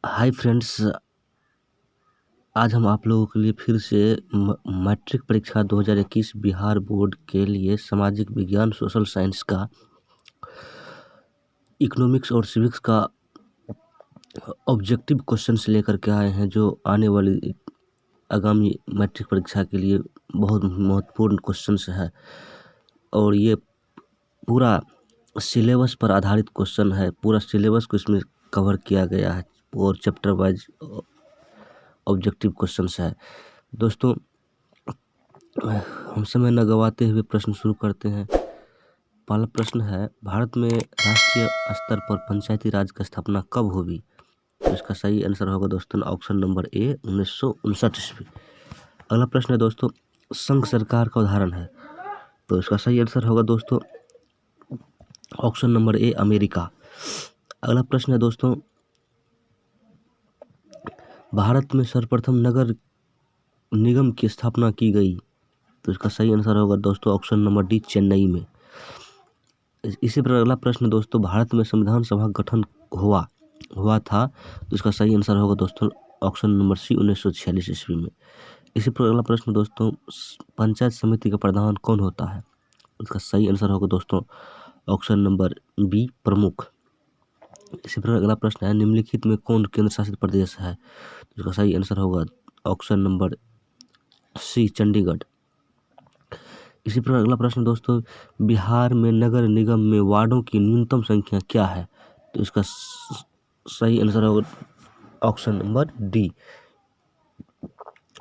Hi friends, आज हम आप लोगों के लिए फिर से मैट्रिक परीक्षा 2021 बिहार बोर्ड के लिए सामाजिक विज्ञान, सोशल साइंस का, इकोनॉमिक्स और सिविक्स का ऑब्जेक्टिव क्वेश्चंस लेकर के आए हैं, जो आने वाली आगामी मैट्रिक परीक्षा के लिए बहुत महत्वपूर्ण क्वेश्चंस है। और ये पूरा सिलेबस पर आधारित क्वेश्चन है। पूरा सिलेबस को इसमें कवर किया गया है और चैप्टर वाइज ऑब्जेक्टिव क्वेश्चंस है। दोस्तों, हम समय न गवाते हुए प्रश्न शुरू करते हैं। पहला प्रश्न है, भारत में राष्ट्रीय स्तर पर पंचायती राज की स्थापना कब हुई? तो इसका सही आंसर होगा दोस्तों ऑप्शन नंबर ए 1959 ईस्वी। अगला प्रश्न है दोस्तों, संघ सरकार का उदाहरण है। तो इसका सही आंसर होगा दोस्तों ऑप्शन नंबर ए अमेरिका। अगला प्रश्न है दोस्तों, भारत में सर्वप्रथम नगर निगम की स्थापना की गई। तो इसका सही आंसर होगा दोस्तों ऑप्शन नंबर डी चेन्नई में। इसी पर अगला प्रश्न दोस्तों, भारत में संविधान सभा गठन हुआ था। तो इसका सही आंसर होगा दोस्तों ऑप्शन नंबर सी 1946 ईस्वी में। इसी पर अगला प्रश्न दोस्तों, पंचायत समिति का प्रधान कौन होता है? इसका सही आंसर होगा दोस्तों ऑप्शन नंबर बी प्रमुख। इसी पर अगला प्रश्न है, निम्नलिखित में कौन केंद्र शासित प्रदेश है? तो इसका सही आंसर होगा ऑप्शन नंबर सी चंडीगढ़। इसी प्रकार अगला प्रश्न दोस्तों, बिहार में नगर निगम में वार्डों की न्यूनतम संख्या क्या है? तो इसका सही आंसर होगा ऑप्शन नंबर डी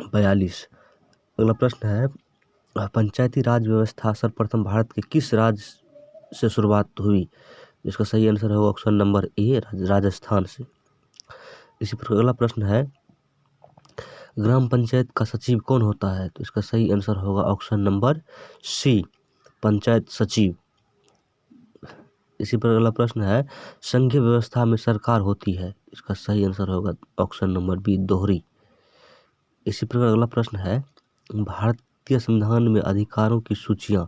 42। अगला प्रश्न है, पंचायती राज व्यवस्था सर्वप्रथम भारत के किस राज्य से शुरुआत हुई? इसका सही आंसर होगा ऑप्शन नंबर ए राजस्थान से। इसी प्रकार अगला प्रश्न है, ग्राम पंचायत का सचिव कौन होता है? तो इसका सही आंसर होगा ऑप्शन नंबर सी पंचायत सचिव। इसी पर अगला प्रश्न है, संघीय व्यवस्था में सरकार होती है। इसका सही आंसर होगा ऑप्शन नंबर बी दोहरी। इसी प्रकार अगला प्रश्न है, भारतीय संविधान में अधिकारों की सूचियां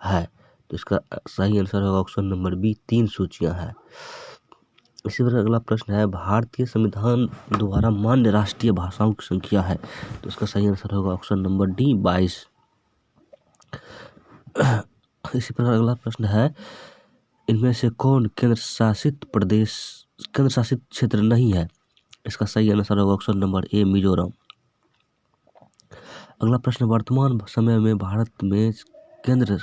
है। तो इसका सही आंसर होगा ऑप्शन नंबर बी 3 सूचियां है। इसी प्रकार अगला प्रश्न है, भारतीय संविधान द्वारा मान्य राष्ट्रीय भाषाओं की संख्या है। तो इसका सही आंसर होगा ऑप्शन नंबर डी 22। इसी प्रकार अगला प्रश्न है, इनमें से कौन केंद्र शासित क्षेत्र नहीं है? इसका सही आंसर होगा ऑप्शन नंबर ए मिजोरम। अगला प्रश्न, वर्तमान समय में भारत में केंद्र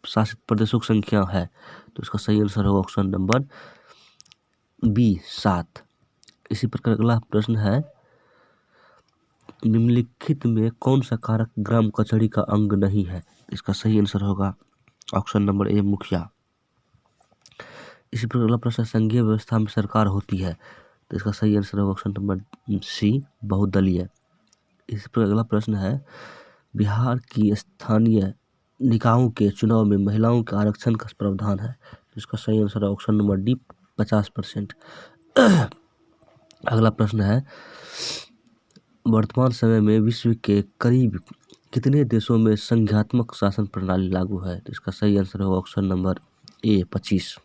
शासित प्रदेशों की संख्या है। तो इसका सही आंसर होगा ऑप्शन नंबर बी 7। इसी प्रकार अगला प्रश्न है, निम्नलिखित में कौन सा कारक ग्राम कचहरी का अंग नहीं है? इसका सही आंसर होगा ऑप्शन नंबर ए मुखिया। इसी प्रकार अगला प्रश्न, संघीय व्यवस्था में सरकार होती है। तो इसका सही आंसर होगा ऑप्शन नंबर सी बहुदलीय। इसी प्रकार अगला प्रश्न है, बिहार की स्थानीय निकायों के चुनाव में महिलाओं के आरक्षण का प्रावधान है। तो इसका सही आंसर है ऑप्शन नंबर डी 50%। अगला प्रश्न है, वर्तमान समय में विश्व के करीब कितने देशों में संघात्मक शासन प्रणाली लागू है? तो इसका सही आंसर होगा ऑप्शन नंबर ए 25।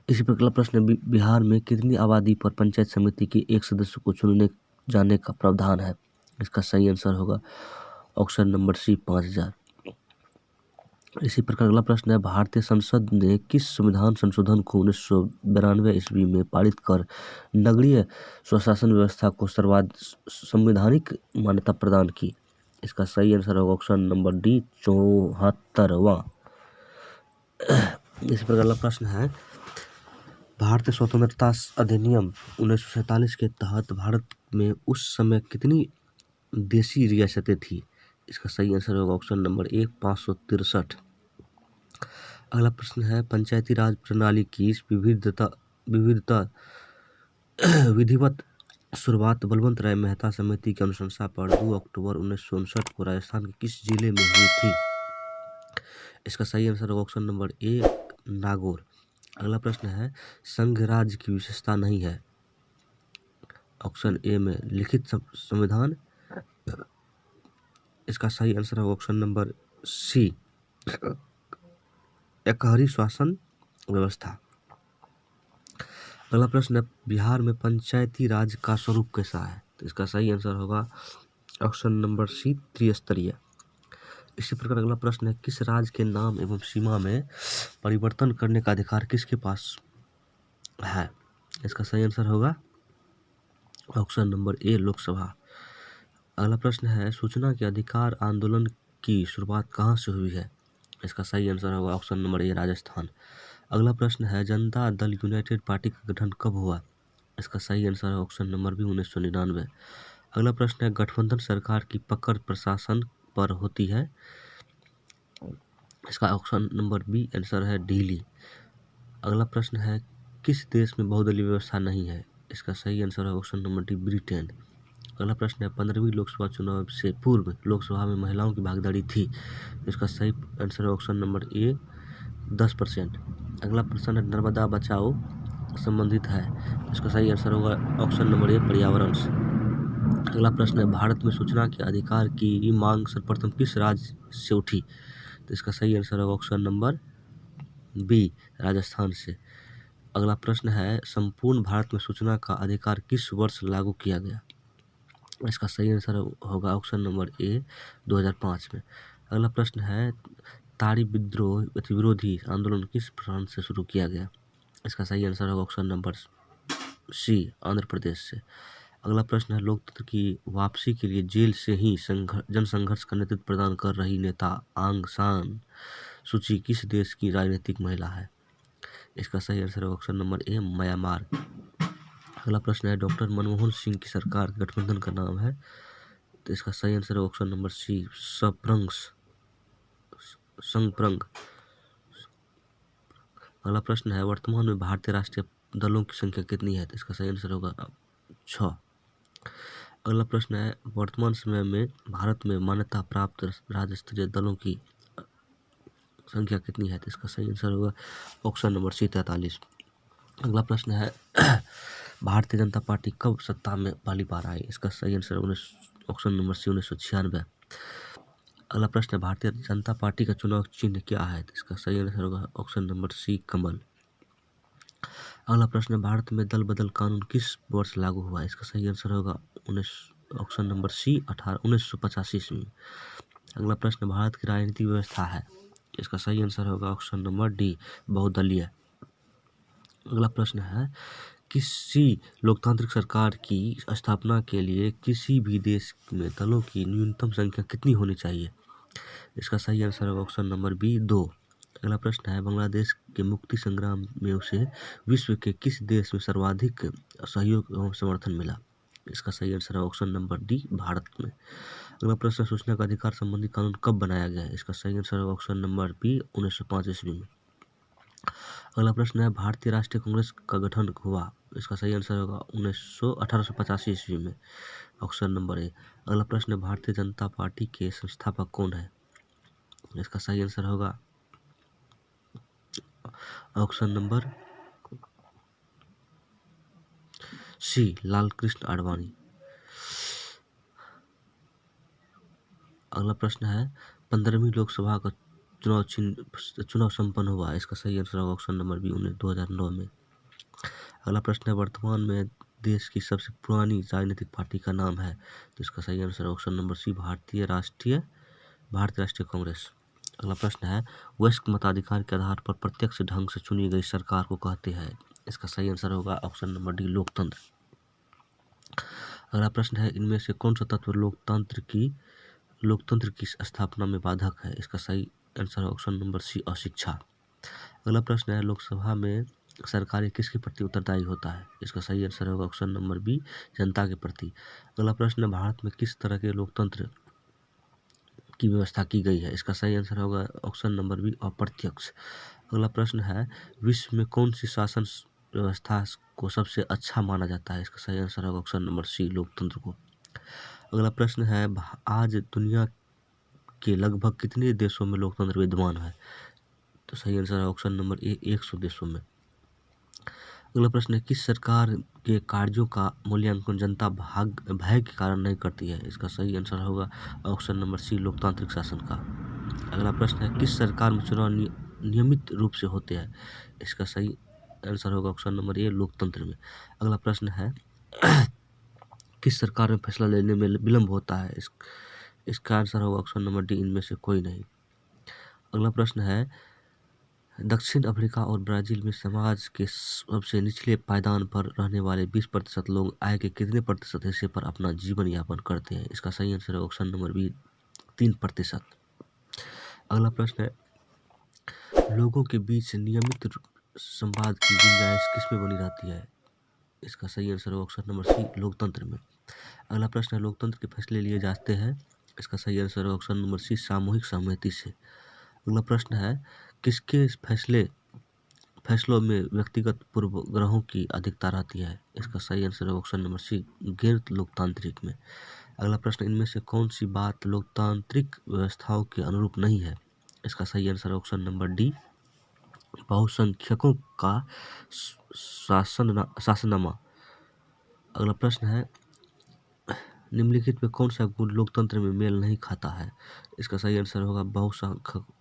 इसी प्रकार प्रश्न, बिहार में कितनी आबादी पर पंचायत समिति के एक सदस्य को चुनने जाने का प्रावधान है? इसका सही आंसर होगा ऑप्शन नंबर सी 5000। इसी प्रकार अगला प्रश्न है, भारतीय संसद ने किस संविधान संशोधन को 1992 ईस्वी में पारित कर नगरीय स्वशासन व्यवस्था को संवैधानिक मान्यता प्रदान की? इसका सही आंसर होगा ऑप्शन नंबर डी 74वां। इसी प्रकार अगला प्रश्न है, भारतीय स्वतंत्रता अधिनियम 1947 के तहत भारत में उस समय कितनी देशी रियासतें थी? इसका सही आंसर होगा ऑप्शन नंबर ए 563। अगला प्रश्न है, पंचायती राज प्रणाली की विधिवत शुरुआत बलवंत राय मेहता समिति की अनुशंसा पर 2 अक्टूबर 1959 को राजस्थान के किस जिले में हुई थी? इसका सही आंसर होगा ऑप्शन नंबर ए नागौर। अगला प्रश्न है, संघ राज्य की विशेषता नहीं है। ऑप्शन ए में लिखित संविधान। इसका सही आंसर होगा ऑप्शन नंबर सी एकहरी शासन व्यवस्था। अगला प्रश्न है, बिहार में पंचायती राज का स्वरूप कैसा है? तो इसका सही आंसर होगा ऑप्शन नंबर सी, त्रिस्तरीय। इसी प्रकार अगला प्रश्न है, किस राज्य के नाम एवं सीमा में परिवर्तन करने का अधिकार किसके पास है? इसका सही आंसर होगा ऑप्शन नंबर ए, लोकसभा। अगला प्रश्न है, सूचना के अधिकार आंदोलन की शुरुआत कहाँ से हुई है? इसका सही आंसर होगा ऑप्शन नंबर ए, राजस्थान। अगला प्रश्न है, जनता दल यूनाइटेड पार्टी का गठन कब हुआ? इसका सही आंसर है ऑप्शन नंबर बी, 1999। अगला प्रश्न है, गठबंधन सरकार की पकड़ प्रशासन पर होती है? इसका ऑप्शन नंबर बी आंसर है, दिल्ली। अगला प्रश्न है, किस देश में बहुदलीय व्यवस्था नहीं है? इसका सही आंसर है ऑप्शन नंबर डी, ब्रिटेन। अगला प्रश्न है, 15वीं लोकसभा चुनाव से पूर्व लोकसभा में महिलाओं की भागीदारी थी? इसका सही आंसर है ऑप्शन नंबर ए, 10%। अगला प्रश्न है, नर्मदा बचाओ संबंधित है? इसका सही आंसर होगा ऑप्शन नंबर ए, पर्यावरण से। अगला प्रश्न है, भारत में सूचना के अधिकार की मांग सर्वप्रथम किस राज्य से उठी? तो इसका सही आंसर होगा ऑप्शन नंबर बी, राजस्थान से। अगला प्रश्न है, संपूर्ण भारत में सूचना का अधिकार किस वर्ष लागू किया गया? इसका सही आंसर होगा ऑप्शन नंबर ए, 2005 में। अगला प्रश्न है, ताड़ी विद्रोह विरोधी आंदोलन किस प्रांत से शुरू किया गया? इसका सही आंसर होगा ऑप्शन नंबर सी, आंध्र प्रदेश से। अगला प्रश्न है, लोकतंत्र की वापसी के लिए जेल से ही जनसंघर्ष का नेतृत्व प्रदान कर रही नेता आंग सान सूची किस देश की राजनीतिक महिला है? इसका सही आंसर है ऑप्शन नंबर ए, म्यांमार। अगला प्रश्न है, डॉक्टर मनमोहन सिंह की सरकार गठबंधन का नाम है? तो इसका सही आंसर है ऑप्शन नंबर सी, संप्रंग। अगला प्रश्न है, वर्तमान में भारतीय राष्ट्रीय दलों की संख्या कितनी है? तो इसका सही आंसर होगा 6। अगला प्रश्न है, वर्तमान समय में भारत में मान्यता प्राप्त राज्य स्तरीय दलों की संख्या कितनी है? तो इसका सही आंसर होगा ऑप्शन नंबर सी, 43। अगला प्रश्न है, भारतीय जनता पार्टी कब सत्ता में पहली बार आई? इसका सही आंसर ऑप्शन नंबर सी, 1996। अगला प्रश्न है, भारतीय जनता पार्टी का चुनाव चिन्ह क्या है? तो इसका सही आंसर होगा ऑप्शन नंबर सी, कमल। अगला प्रश्न है, भारत में दल बदल कानून किस वर्ष लागू हुआ? इसका सही आंसर होगा ऑप्शन नंबर सी, 1985 ईस्वी में। अगला प्रश्न, भारत की राजनीतिक व्यवस्था है? इसका सही आंसर होगा ऑप्शन नंबर डी, बहुदलीय। अगला प्रश्न है, किसी लोकतांत्रिक सरकार की स्थापना के लिए किसी भी देश में दलों की न्यूनतम संख्या कितनी होनी चाहिए? इसका सही आंसर होगा ऑप्शन नंबर बी, 2। अगला प्रश्न है, बांग्लादेश के मुक्ति संग्राम में उसे विश्व के किस देश में सर्वाधिक सहयोग एवं समर्थन मिला? इसका सही आंसर है ऑप्शन नंबर डी, भारत में। अगला प्रश्न, सूचना का अधिकार संबंधी कानून कब बनाया गया है? इसका सही आंसर है ऑप्शन नंबर बी, 1905 ईस्वी में। अगला प्रश्न है, भारतीय राष्ट्रीय कांग्रेस का गठन हुआ? इसका सही आंसर होगा 1885 ईस्वी में, ऑप्शन नंबर ए। अगला प्रश्न है, भारतीय जनता पार्टी के संस्थापक कौन है? इसका सही आंसर होगा ऑप्शन नंबर सी, लाल कृष्ण आडवाणी। अगला प्रश्न है, 15वीं लोकसभा का चुनाव संपन्न हुआ? इसका सही आंसर होगा ऑप्शन नंबर बी, 2009 में। अगला प्रश्न है, वर्तमान में देश की सबसे पुरानी राजनीतिक पार्टी का नाम है? तो इसका सही आंसर है ऑप्शन नंबर सी, भारतीय राष्ट्रीय कांग्रेस। अगला प्रश्न है, वयस्क मताधिकार के आधार पर प्रत्यक्ष ढंग से चुनी गई सरकार को कहते हैं? इसका सही आंसर होगा ऑप्शन नंबर डी, लोकतंत्र। अगला प्रश्न है, इनमें से कौन सा तत्व लोकतंत्र की स्थापना में बाधक है? इसका सही आंसर है ऑप्शन नंबर सी, अशिक्षा। अगला प्रश्न है, लोकसभा में सरकार किसके प्रति उत्तरदायी होता है? इसका सही आंसर होगा ऑप्शन नंबर बी, जनता के प्रति। अगला प्रश्न है, भारत में किस तरह के लोकतंत्र की व्यवस्था की गई है? इसका सही आंसर होगा ऑप्शन नंबर बी, अप्रत्यक्ष। अगला प्रश्न है, विश्व में कौन सी शासन व्यवस्था को सबसे अच्छा माना जाता है? इसका सही आंसर होगा ऑप्शन नंबर सी, लोकतंत्र को। अगला प्रश्न है, आज दुनिया के लगभग कितने देशों में लोकतंत्र विद्यमान है? तो सही आंसर है ऑप्शन नंबर ए, 100 देशों में। अगला प्रश्न है, किस सरकार के कार्यों का मूल्यांकन जनता भय के कारण नहीं करती है? इसका सही आंसर होगा ऑप्शन नंबर सी, लोकतांत्रिक शासन का। अगला प्रश्न है, किस सरकार में चुनाव नियमित रूप से होते हैं? इसका सही आंसर होगा ऑप्शन नंबर ए लोकतंत्र में। अगला प्रश्न है किस सरकार में फैसला लेने में विलंब होता है? इसका आंसर होगा ऑप्शन नंबर डी इनमें से कोई नहीं। अगला प्रश्न है दक्षिण अफ्रीका और ब्राजील में समाज के सबसे निचले पायदान पर रहने वाले 20% लोग आय के कितने प्रतिशत हिस्से पर अपना जीवन यापन करते हैं? इसका सही आंसर है ऑप्शन नंबर बी 3%। अगला प्रश्न है लोगों के बीच नियमित संवाद की गुंजाइश किसमें बनी रहती है? इसका सही आंसर है ऑप्शन नंबर सी लोकतंत्र में। अगला प्रश्न है लोकतंत्र के फैसले लिए जाते हैं? इसका सही आंसर है ऑप्शन नंबर सी सामूहिक सहमति से। अगला प्रश्न है किसके फैसलों में व्यक्तिगत पूर्वग्रहों की अधिकता रहती है? इसका सही आंसर है ऑप्शन नंबर सी गैर लोकतांत्रिक में। अगला प्रश्न इनमें से कौन सी बात लोकतांत्रिक व्यवस्थाओं के अनुरूप नहीं है? इसका सही आंसर है ऑप्शन नंबर डी बहुसंख्यकों का शासनामा। अगला प्रश्न है निम्नलिखित में कौन सा गुण लोकतंत्र में मेल नहीं खाता है? इसका सही आंसर होगा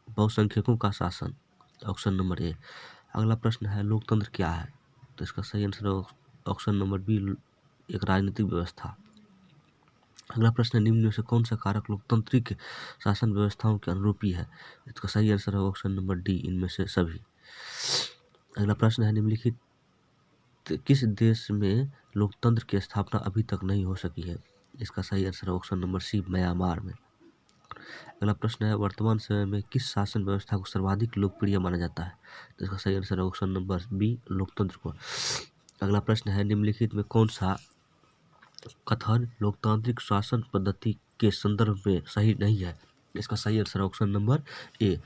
बहुसंख्यकों का शासन, ऑप्शन नंबर ए। अगला प्रश्न है लोकतंत्र क्या है? तो इसका सही आंसर ऑप्शन नंबर बी एक राजनीतिक व्यवस्था। अगला प्रश्न है निम्न में से कौन सा कारक लोकतांत्रिक शासन व्यवस्थाओं के अनुरूपी है? इसका सही आंसर है ऑप्शन नंबर डी इनमें से सभी। अगला प्रश्न है निम्नलिखित किस देश में लोकतंत्र की स्थापना अभी तक नहीं हो सकी है? इसका सही आंसर है ऑप्शन नंबर सी म्यांमार में। अगला प्रश्न है वर्तमान समय में किस शासन व्यवस्था को सर्वाधिक लोकप्रिय माना जाता है? तो इसका सही आंसर है ऑप्शन नंबर बी लोकतंत्र को। अगला प्रश्न है निम्नलिखित में कौन सा कथन लोकतांत्रिक शासन पद्धति के संदर्भ में सही नहीं है? इसका सही आंसर है ऑप्शन नंबर ए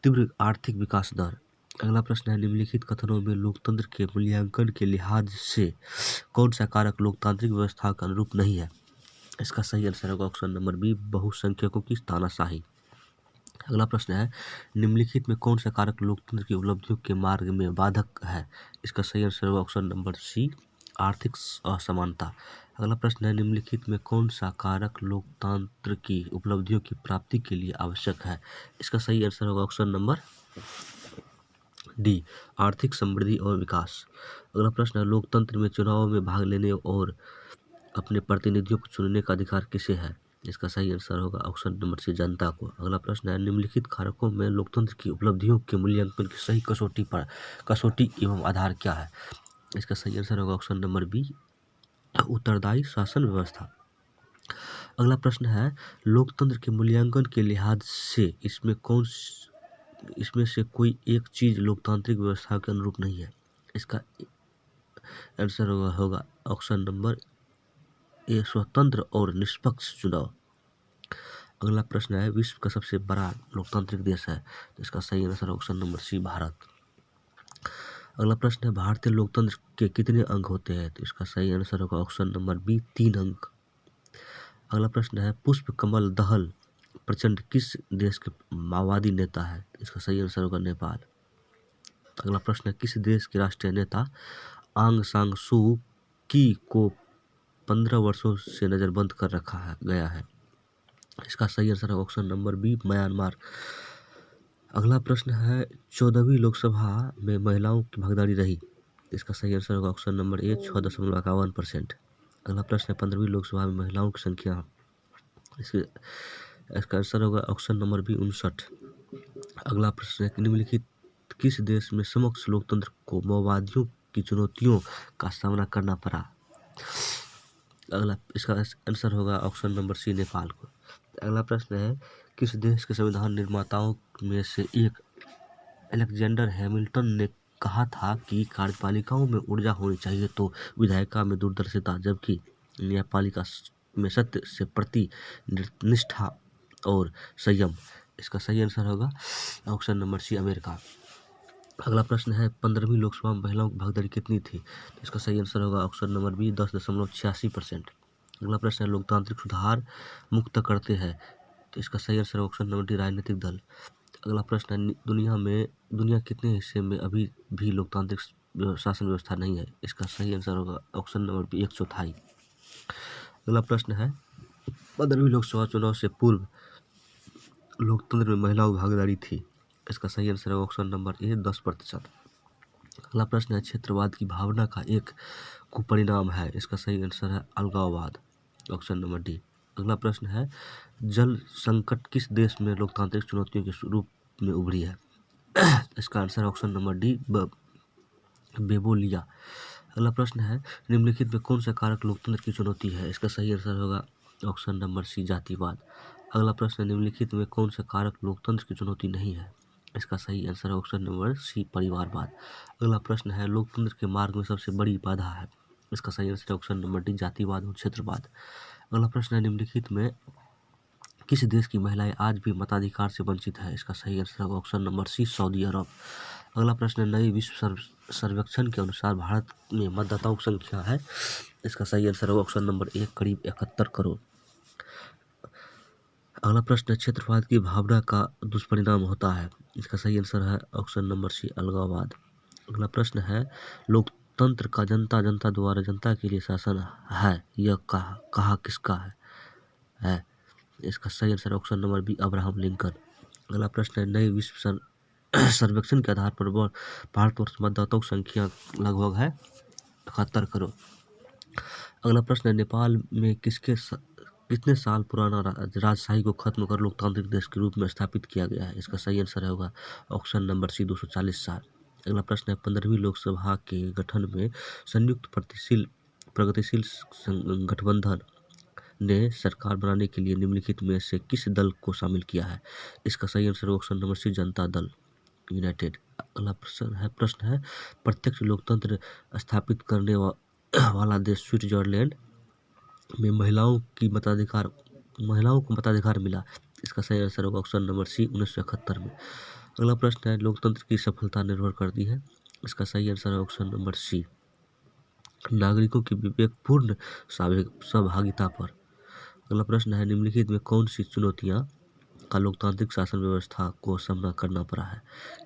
तीव्र आर्थिक विकास दर। अगला प्रश्न है निम्नलिखित कथनों में लोकतंत्र के मूल्यांकन के लिहाज से कौन सा कारक लोकतांत्रिक व्यवस्था के अनुरूप नहीं है? इसका सही आंसर होगा ऑप्शन नंबर बी बहुसंख्यकों की तानाशाही। अगला प्रश्न है निम्नलिखित में कौन सा कारक लोकतंत्र की उपलब्धियों के मार्ग में बाधक है? इसका सही आंसर होगा ऑप्शन नंबर सी आर्थिक असमानता। अगला प्रश्न है निम्नलिखित में कौन सा कारक लोकतंत्र की उपलब्धियों की प्राप्ति के लिए आवश्यक है? इसका सही आंसर होगा ऑप्शन नंबर डी आर्थिक समृद्धि और विकास। अगला प्रश्न है लोकतंत्र में चुनाव में भाग लेने और अपने प्रतिनिधियों को चुनने का अधिकार किसे है? इसका सही आंसर होगा ऑप्शन नंबर सी जनता को। अगला प्रश्न है निम्नलिखित कारकों में लोकतंत्र की उपलब्धियों के मूल्यांकन की सही कसौटी एवं आधार क्या है? इसका सही आंसर होगा ऑप्शन नंबर बी उत्तरदायी शासन व्यवस्था। अगला प्रश्न है लोकतंत्र के मूल्यांकन के लिहाज से इसमें से कोई एक चीज लोकतांत्रिक व्यवस्था के अनुरूप नहीं है? इसका आंसर होगा ऑप्शन नंबर ए स्वतंत्र और निष्पक्ष चुनाव। अगला प्रश्न है विश्व का सबसे बड़ा लोकतांत्रिक देश है? तो इसका सही answer option number C Bharat. अगला प्रश्न है भारतीय लोकतंत्र के कितने अंग होते हैं? तो इसका सही आंसर होगा ऑप्शन नंबर बी 3 अंक। अगला प्रश्न है पुष्प कमल दहल प्रचंड किस देश के माओवादी नेता है? इसका सही आंसर होगा नेपाल। अगला प्रश्न है किस देश के राष्ट्रीय नेता आंग सान सू की को 15 वर्षों से नजरबंद कर रखा गया है? इसका सही आंसर है ऑप्शन नंबर बी म्यांमार। अगला प्रश्न है 14वीं लोकसभा में महिलाओं की भागीदारी रही? इसका सही आंसर होगा ऑप्शन नंबर ए 6.51%। अगला प्रश्न है 15वीं लोकसभा में महिलाओं की संख्या? इसका आंसर होगा ऑप्शन नंबर बी 59। अगला प्रश्न है निम्नलिखित किस देश में समक्ष लोकतंत्र को माओवादियों की चुनौतियों का सामना करना पड़ा? इसका आंसर होगा ऑप्शन नंबर सी नेपाल को। अगला प्रश्न है किस देश के संविधान निर्माताओं में से एक अलेक्जेंडर हैमिल्टन ने कहा था कि कार्यपालिकाओं में ऊर्जा होनी चाहिए तो विधायिका में दूरदर्शिता, जबकि न्यायपालिका में सत्य से प्रति निष्ठा और संयम? इसका सही आंसर होगा ऑप्शन नंबर सी अमेरिका। अगला प्रश्न है 15वीं लोकसभा में महिलाओं की भागीदारी कितनी थी? तो इसका सही आंसर होगा ऑप्शन नंबर बी 10.86%। अगला प्रश्न है लोकतांत्रिक सुधार मुक्त करते हैं? तो इसका सही आंसर ऑप्शन नंबर डी राजनीतिक दल। अगला प्रश्न है दुनिया कितने हिस्से में अभी भी लोकतांत्रिक शासन व्यवस्था नहीं है? इसका सही आंसर होगा ऑप्शन नंबर बी 1/4। अगला प्रश्न है 15वीं लोकसभा चुनाव से पूर्व लोकतंत्र में महिलाओं की भागीदारी थी? इसका सही आंसर है ऑप्शन नंबर ए 10%। अगला प्रश्न है क्षेत्रवाद की भावना का एक कुपरिणाम है, इसका सही आंसर है अलगाववाद, ऑप्शन नंबर डी। अगला प्रश्न है जल संकट किस देश में लोकतांत्रिक चुनौतियों के रूप में उभरी है, इसका आंसर ऑप्शन नंबर डी बेबोलिया। अगला प्रश्न है निम्नलिखित में कौन सा कारक लोकतंत्र की चुनौती है, इसका सही आंसर होगा ऑप्शन नंबर सी जातिवाद। अगला प्रश्न है निम्नलिखित में कौन सा कारक लोकतंत्र की चुनौती नहीं है, इसका सही आंसर है ऑप्शन नंबर सी परिवारवाद। अगला प्रश्न है लोकतंत्र के मार्ग में सबसे बड़ी बाधा है, इसका सही आंसर है ऑप्शन नंबर डी जातिवाद और क्षेत्रवाद। अगला प्रश्न है निम्नलिखित में किस देश की महिलाएं आज भी मताधिकार से वंचित है, इसका सही आंसर है ऑप्शन नंबर सी सऊदी अरब। अगला प्रश्न है नई विश्व सर्वेक्षण के अनुसार भारत में मतदाताओं की संख्या है, इसका सही आंसर है ऑप्शन नंबर एक करीब 71 करोड़। अगला प्रश्न है क्षेत्रवाद की भावना का दुष्परिणाम होता है, इसका सही आंसर है ऑप्शन नंबर सी अलगाववाद। अगला प्रश्न है लोकतंत्र का जनता जनता द्वारा जनता के लिए शासन है, यह कहा किसका है इसका सही answer option number B Abraham Lincoln. अगला प्रश्न है नए विश्व सर्वेक्षण के आधार पर भारतवर्ष मतदाताओं की संख्या लगभग है 71 करोड़। अगला प्रश्न है नेपाल में कितने साल पुराना राजशाही को खत्म कर लोकतांत्रिक देश के रूप में स्थापित किया गया है, इसका सही आंसर होगा ऑप्शन नंबर सी 240 साल। अगला प्रश्न है 15वीं लोकसभा के गठन में संयुक्त प्रगतिशील गठबंधन ने सरकार बनाने के लिए निम्नलिखित में से किस दल को शामिल किया है, इसका सही आंसर ऑप्शन नंबर सी जनता दल यूनाइटेड। अगला प्रश्न है प्रत्यक्ष लोकतंत्र स्थापित करने वाला देश स्विट्जरलैंड में महिलाओं को मताधिकार मिला, इसका सही आंसर होगा ऑप्शन नंबर सी 1971 में। अगला प्रश्न है लोकतंत्र की सफलता निर्भर करती है, इसका सही आंसर है ऑप्शन नंबर सी नागरिकों की विवेकपूर्ण सहभागिता पर। अगला प्रश्न है निम्नलिखित में कौन सी चुनौतियां का लोकतांत्रिक शासन व्यवस्था को सामना करना पड़ा है,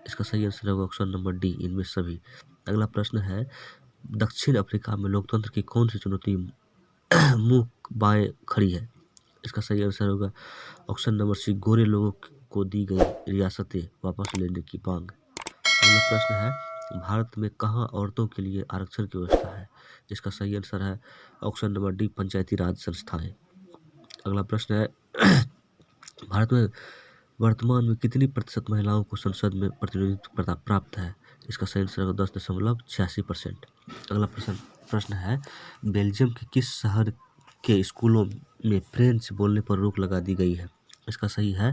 इसका सही आंसर होगा ऑप्शन नंबर डी इनमें सभी। अगला प्रश्न है दक्षिण अफ्रीका में लोकतंत्र की कौन सी चुनौती मुंह बाएं खड़ी है, इसका सही आंसर होगा ऑप्शन नंबर सी गोरे लोगों को दी गई रियासतें वापस लेने की मांग। अगला प्रश्न है भारत में कहाँ औरतों के लिए आरक्षण की व्यवस्था है, इसका सही आंसर है ऑप्शन नंबर डी पंचायती राज संस्थाएं। अगला प्रश्न है भारत में वर्तमान में कितनी प्रतिशत महिलाओं को संसद में प्रतिनिधित्व प्राप्त है, इसका सही आंसर है 10.86%। अगला प्रश्न है बेल्जियम के किस शहर के स्कूलों में फ्रेंच बोलने पर रोक लगा दी गई है, इसका सही है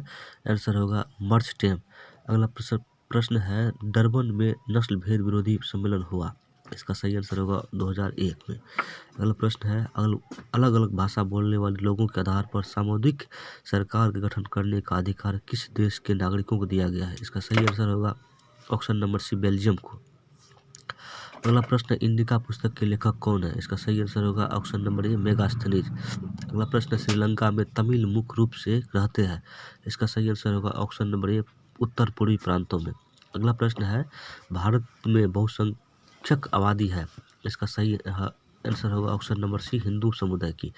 आंसर होगा मर्चटेम। अगला प्रश्न है डरबन में नस्ल भेद विरोधी सम्मेलन हुआ, इसका सही आंसर होगा 2001 में। अगला प्रश्न है अलग अलग भाषा बोलने वाले लोगों के आधार पर सामुदायिक सरकार का गठन करने का अधिकार किस देश के नागरिकों को दिया गया है, इसका सही आंसर होगा ऑप्शन नंबर सी बेल्जियम को। अगला प्रश्न इंडिका पुस्तक के लेखक कौन है, इसका सही आंसर होगा ऑप्शन नंबर ए मेगास्थनीज। अगला प्रश्न श्रीलंका में तमिल मुख्य रूप से रहते हैं, इसका सही आंसर होगा ऑप्शन नंबर ए उत्तर पूर्वी प्रांतों में। अगला प्रश्न है भारत में बहुसंख्यक आबादी है, इसका सही आंसर होगा ऑप्शन नंबर सी हिंदू समुदाय की।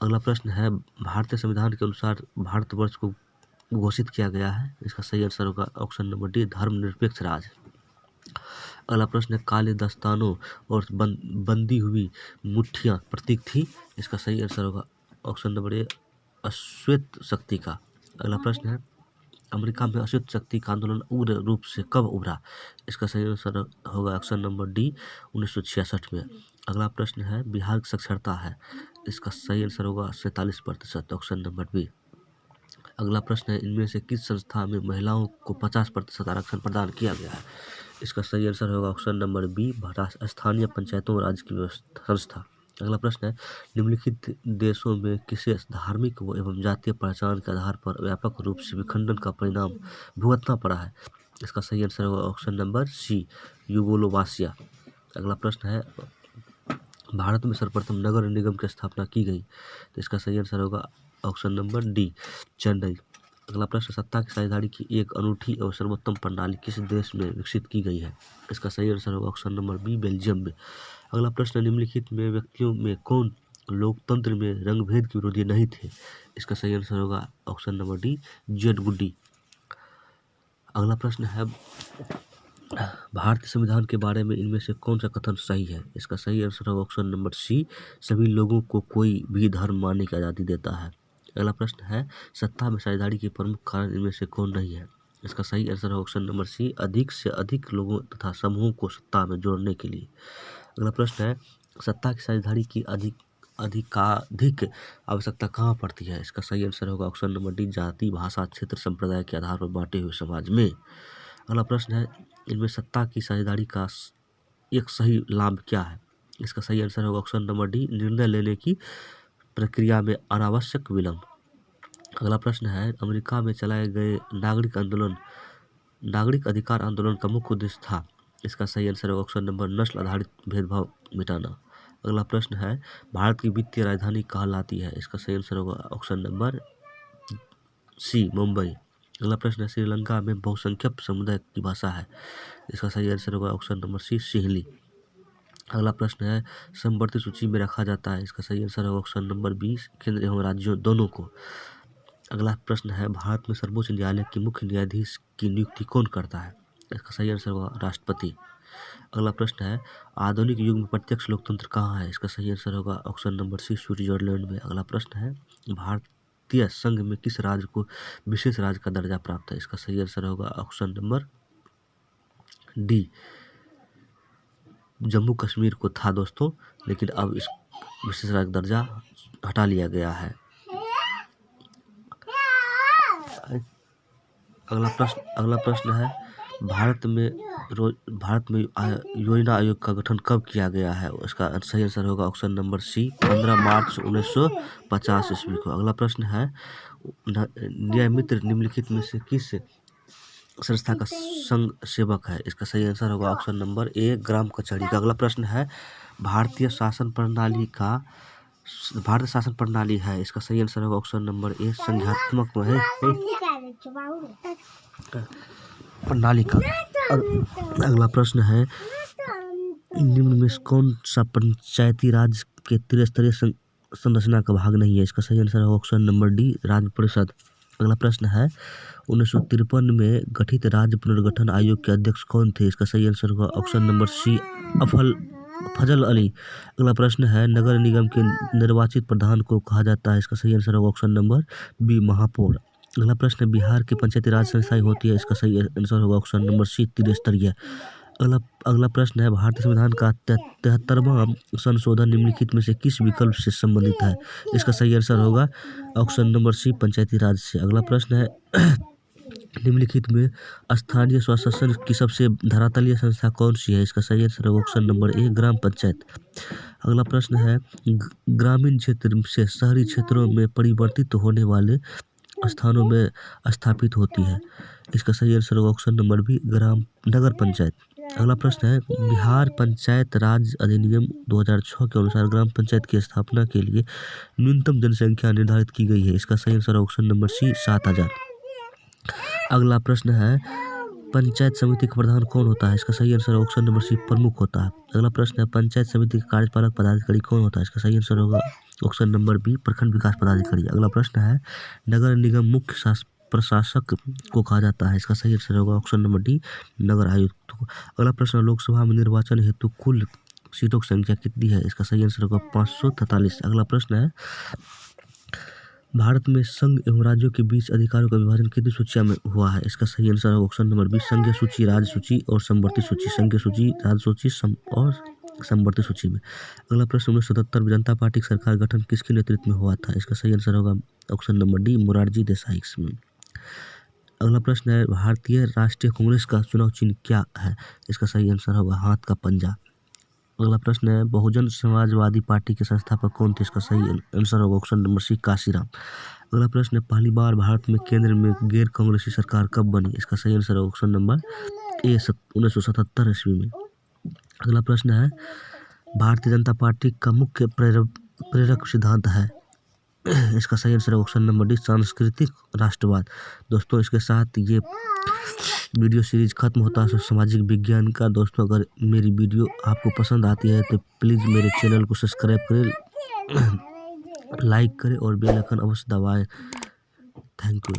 अगला प्रश्न है भारतीय संविधान के अनुसार भारतवर्ष को घोषित किया गया है, इसका सही आंसर होगा ऑप्शन नंबर डी धर्मनिरपेक्ष राज्य। अगला प्रश्न है काले दस्तानों और बंदी हुई मुट्ठियां प्रतीक थी, इसका सही आंसर होगा ऑप्शन नंबर ए अश्वेत शक्ति का। अगला प्रश्न है अमेरिका में अश्वेत शक्ति का आंदोलन उग्र रूप से कब उभरा, इसका सही आंसर होगा ऑप्शन नंबर डी 1966 में। अगला प्रश्न है बिहार की साक्षरता है, इसका सही आंसर होगा 47%, ऑप्शन नंबर बी। अगला प्रश्न है इनमें से किस संस्था में महिलाओं को 50% आरक्षण प्रदान किया गया है, इसका सही आंसर होगा ऑप्शन नंबर बी स्थानीय पंचायतों और राज्य की संस्था। अगला प्रश्न है निम्नलिखित देशों में किसे धार्मिक एवं जातीय पहचान के आधार पर व्यापक रूप से विखंडन का परिणाम भुगतना पड़ा है, इसका सही आंसर होगा ऑप्शन नंबर सी यूगोस्लाविया। अगला प्रश्न है भारत में सर्वप्रथम नगर निगम की स्थापना की गई, तो इसका सही आंसर होगा ऑप्शन नंबर डी चेन्नई। अगला प्रश्न सत्ता की साझेदारी की एक अनूठी और सर्वोत्तम प्रणाली किस देश में विकसित की गई है, इसका सही आंसर होगा ऑप्शन नंबर बी बेल्जियम में। अगला प्रश्न निम्नलिखित में व्यक्तियों में कौन लोकतंत्र में रंगभेद के विरोधी नहीं थे, इसका सही आंसर होगा ऑप्शन नंबर डी जेड गुड्डी। अगला प्रश्न है भारतीय संविधान के बारे में इनमें से कौन सा कथन सही है? इसका सही आंसर होगा ऑप्शन नंबर सी, सभी लोगों को कोई भी धर्म मानने की आज़ादी देता है। अगला प्रश्न है, सत्ता में साझेदारी के प्रमुख कारण इनमें से कौन नहीं है? इसका सही आंसर है ऑप्शन नंबर सी, अधिक से अधिक लोगों तथा समूहों को सत्ता में जोड़ने के लिए। अगला प्रश्न है, सत्ता की साझेदारी की अधिकाधिक आवश्यकता कहाँ पड़ती है? इसका सही आंसर होगा ऑप्शन नंबर डी, जाति, भाषा, क्षेत्र, संप्रदाय के आधार पर बांटे हुए समाज में। अगला प्रश्न है, इनमें सत्ता की साझेदारी का एक सही लाभ क्या है? इसका सही आंसर होगा ऑप्शन नंबर डी, निर्णय लेने की प्रक्रिया में अनावश्यक विलंब। अगला प्रश्न है, अमेरिका में चलाए गए नागरिक अधिकार आंदोलन का मुख्य उद्देश्य था। इसका सही आंसर होगा ऑप्शन नंबर नस्ल आधारित भेदभाव मिटाना। अगला प्रश्न है, भारत की वित्तीय राजधानी कहलाती है। इसका सही आंसर होगा ऑप्शन नंबर सी, मुंबई। अगला प्रश्न है, श्रीलंका में बहुसंख्यक समुदाय की भाषा है। इसका सही आंसर होगा ऑप्शन नंबर सी, सिंहली। अगला प्रश्न है, समवर्ती सूची में रखा जाता है। इसका सही आंसर होगा ऑप्शन नंबर 20, केंद्र एवं राज्यों दोनों को। अगला प्रश्न है, भारत में सर्वोच्च न्यायालय के मुख्य न्यायाधीश की नियुक्ति कौन करता है? इसका सही आंसर होगा राष्ट्रपति। अगला प्रश्न है, आधुनिक युग में प्रत्यक्ष लोकतंत्र कहाँ है? इसका सही आंसर होगा ऑप्शन नंबर सी, स्विट्जरलैंड में। अगला प्रश्न है, भारतीय संघ में किस राज्य को विशेष राज्य का दर्जा प्राप्त है? इसका सही आंसर होगा option number D, Jammu Kashmir को था दोस्तों, लेकिन अब इस विशेष राज्य का दर्जा हटा लिया गया है। अगला प्रश्न है, भारत में योजना आयोग का गठन कब किया गया है? इसका सही आंसर होगा ऑप्शन नंबर सी, 15 मार्च 1950 ईस्वी को। अगला प्रश्न है, न्यायमित्र निम्नलिखित में से किस संस्था का संघ सेवक है? इसका सही आंसर होगा ऑप्शन नंबर ए, ग्राम कचहरी का। अगला प्रश्न है, भारतीय शासन प्रणाली है। इसका सही आंसर होगा ऑप्शन नंबर ए, संघात्मक है प्रणाली का। अगला प्रश्न है, निम्न में कौन सा पंचायती राज के त्रिस्तरीय संरचना का भाग नहीं है? इसका सही आंसर होगा ऑप्शन नंबर डी, राज्य परिषद। अगला प्रश्न है, 1953 में गठित राज्य पुनर्गठन आयोग के अध्यक्ष कौन थे? इसका सही आंसर होगा ऑप्शन नंबर सी, फजल अली। अगला प्रश्न है, नगर निगम के निर्वाचित प्रधान को कहा जाता है? इसका सही आंसर होगा ऑप्शन नंबर बी, महापौर। अगला प्रश्न, बिहार की पंचायती राज संस्थाएं होती है। इसका सही आंसर होगा ऑप्शन नंबर सी, त्रिस्तरीय। अगला प्रश्न है, भारतीय संविधान का 73वां संशोधन निम्नलिखित में से किस विकल्प से संबंधित है? इसका सही आंसर होगा ऑप्शन नंबर सी, पंचायती राज से। अगला प्रश्न है, निम्नलिखित में स्थानीय स्वशासन की सबसे धरातलीय संस्था कौन सी है? इसका सही आंसर होगा ऑप्शन नंबर ए, ग्राम पंचायत। अगला प्रश्न है, ग्रामीण क्षेत्र से शहरी क्षेत्रों में परिवर्तित होने वाले स्थानों में स्थापित होती है। इसका सही आंसर होगा ऑप्शन नंबर बी, नगर पंचायत। अगला प्रश्न है, बिहार पंचायत राज अधिनियम 2006 के अनुसार ग्राम पंचायत की स्थापना के लिए न्यूनतम जनसंख्या निर्धारित की गई है। इसका सही आंसर ऑप्शन नंबर सी, 7000। अगला प्रश्न है, पंचायत समिति का प्रधान कौन होता है? इसका सही आंसर ऑप्शन नंबर सी, प्रमुख होता है। अगला प्रश्न है, पंचायत समिति का कार्यपालक पदाधिकारी कौन होता है? इसका सही आंसर होगा ऑप्शन नंबर बी, प्रखंड विकास पदाधिकारी। अगला प्रश्न है, नगर निगम मुख्य प्रशासक को कहा जाता है? इसका सही आंसर होगा ऑप्शन नंबर डी, नगर आयुक्त को। अगला प्रश्न, लोकसभा में निर्वाचन हेतु कुल सीटों की संख्या कितनी है? इसका सही आंसर होगा 543। अगला प्रश्न है, भारत में संघ एवं राज्यों के बीच अधिकारों का विभाजन कितनी सूचियों में हुआ है? इसका सही आंसर है ऑप्शन नंबर बी, संघीय सूची, राज्य सूची और समवर्ती सूची। संघीय सूची, राज्य सूची और समवर्ती सूची में। अगला प्रश्न, 1977 में जनता पार्टी की सरकार गठन किसके नेतृत्व में हुआ था? इसका सही आंसर होगा option number D, Morarji Desai में। अगला प्रश्न है, भारतीय राष्ट्रीय कांग्रेस का चुनाव चिन्ह क्या है? इसका सही आंसर होगा हाथ का पंजा। अगला प्रश्न है, बहुजन समाजवादी पार्टी के संस्थापक कौन थे? इसका सही आंसर होगा ऑप्शन नंबर सी, काशीराम। अगला प्रश्न है, पहली बार भारत में केंद्र में गैर कांग्रेसी सरकार कब बनी? इसका सही आंसर है ऑप्शन नंबर ए, 1977 ईस्वी में। अगला प्रश्न है, भारतीय जनता पार्टी का मुख्य प्रेरक सिद्धांत है? इसका सही आंसर है ऑप्शन नंबर डी, सांस्कृतिक राष्ट्रवाद। दोस्तों, इसके साथ ये वीडियो सीरीज खत्म होता है सामाजिक विज्ञान का। दोस्तों, अगर मेरी वीडियो आपको पसंद आती है तो प्लीज़ मेरे चैनल को सब्सक्राइब करें, लाइक करें और बेल आइकन अवश्य दबाएं। Thank you.